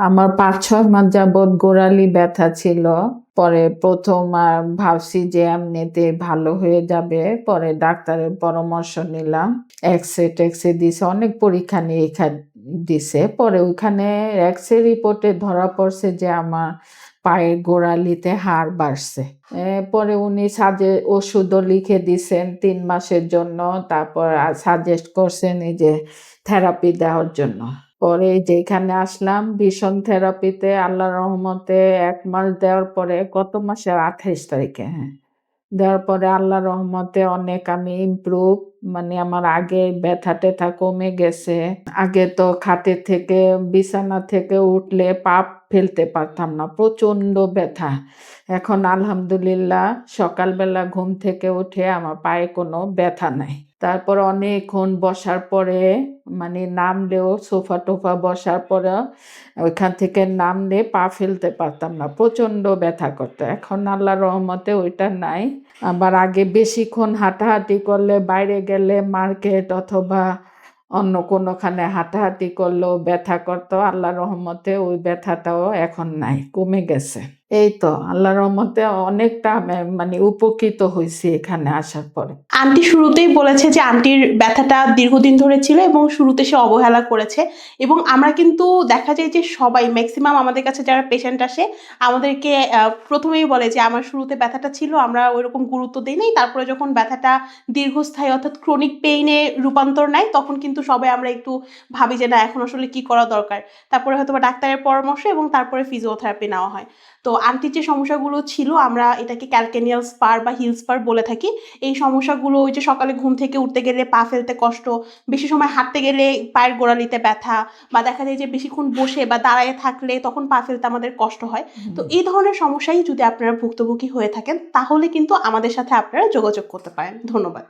আমার ৫-৬ মাস যাবৎ গোড়ালি ব্যথা ছিল। পরে ১ম ভাবছি যে এমনিতে ভালো হয়ে যাবে। পরে ডাক্তারের পরামর্শ নিলাম। এক্স-রে দিছে, অনেক পরীক্ষা-নিরীক্ষা দিছে। পরে ওইখানে এক্স-রে রিপোর্টে ধরা পড়ছে যে আমার পায়ের গোড়ালিতে হাড় বাড়ছে। পরে উনি ওষুধও লিখে দিছেন ৩ মাসের জন্য। তারপর সাজেস্ট করছেন এই যে থেরাপি দেওয়ার জন্য। পরে এই যে এখানে আসলাম ভিশন থেরাপিতে, আল্লাহর রহমতে ১ মাস দেওয়ার পরে গত মাসের ২৮ তারিখে, দেওয়ার পরে আল্লাহর রহমতে অনেক আমি ইমপ্রুভ, মানে আমার আগে ব্যথা-ট্যাথা কমে গেছে। আগে তো খাটের থেকে বিছানা থেকে উঠলে পা ফেলতে পারতাম না, প্রচণ্ড ব্যথা। এখন আলহামদুলিল্লাহ সকালবেলা ঘুম থেকে উঠে আমার পায়ে কোনো ব্যথা নাই। তারপর অনেকক্ষণ বসার পরে, মানে নামলেও সোফা-টোফা বসার পরেও ওইখান থেকে নামলে পা ফেলতে পারতাম না, প্রচণ্ড ব্যথা করতো। এখন আল্লাহর রহমতে ওইটা নাই। আবার আগে বেশিক্ষণ হাঁটাহাঁটি করলে, বাইরে গেলে মার্কেট অথবা অন্য কোনোখানে হাঁটাহাঁটি করলেও ব্যথা করতো। আল্লাহর রহমতে ওই ব্যথাটাও এখন নাই, কমে গেছে। এই তো আল্লাহর রহমতে অনেকটা মানে উপকৃত হইছি এখানে আসার পরে। আন্টি শুরুতেই বলেছে যে আন্টির ব্যথাটা দীর্ঘদিন ধরে ছিল এবং শুরুতে সে অবহেলা করেছে, এবং আমরা কিন্তু দেখা যায় যে সবাই ম্যাক্সিমাম আমাদের কাছে যারা পেশেন্ট আসে আমাদেরকে প্রথমেই বলে যে আমার শুরুতে ব্যথাটা ছিল, আমরা ওইরকম গুরুত্ব দিই নাই, তারপরে যখন ব্যথাটা দীর্ঘস্থায়ী অর্থাৎ ক্রনিক পেইনে রূপান্তর নেয় তখন কিন্তু সবাই আমরা একটু ভাবি যে না এখন আসলে কি করা দরকার, তারপরে হয়তো বা ডাক্তারের পরামর্শ এবং তারপরে ফিজিওথেরাপি নেওয়া হয়। তো আন্টির যে সমস্যাগুলো ছিল আমরা এটাকে ক্যালকেনিয়াল স্পার বা হিল স্পার বলে থাকি। এই সমস্যাগুলো ওই যে সকালে ঘুম থেকে উঠতে গেলে পা ফেলতে কষ্ট, বেশি সময় হাঁটতে গেলে পায়ের গোড়ালিতে ব্যথা, বা দেখা যায় যে বেশিক্ষণ বসে বা দাঁড়ায় থাকলে তখন পা ফেলতে আমাদের কষ্ট হয়। তো এই ধরনের সমস্যাই যদি আপনারা ভুক্তভোগী হয়ে থাকেন তাহলে কিন্তু আমাদের সাথে আপনারা যোগাযোগ করতে পারেন। ধন্যবাদ।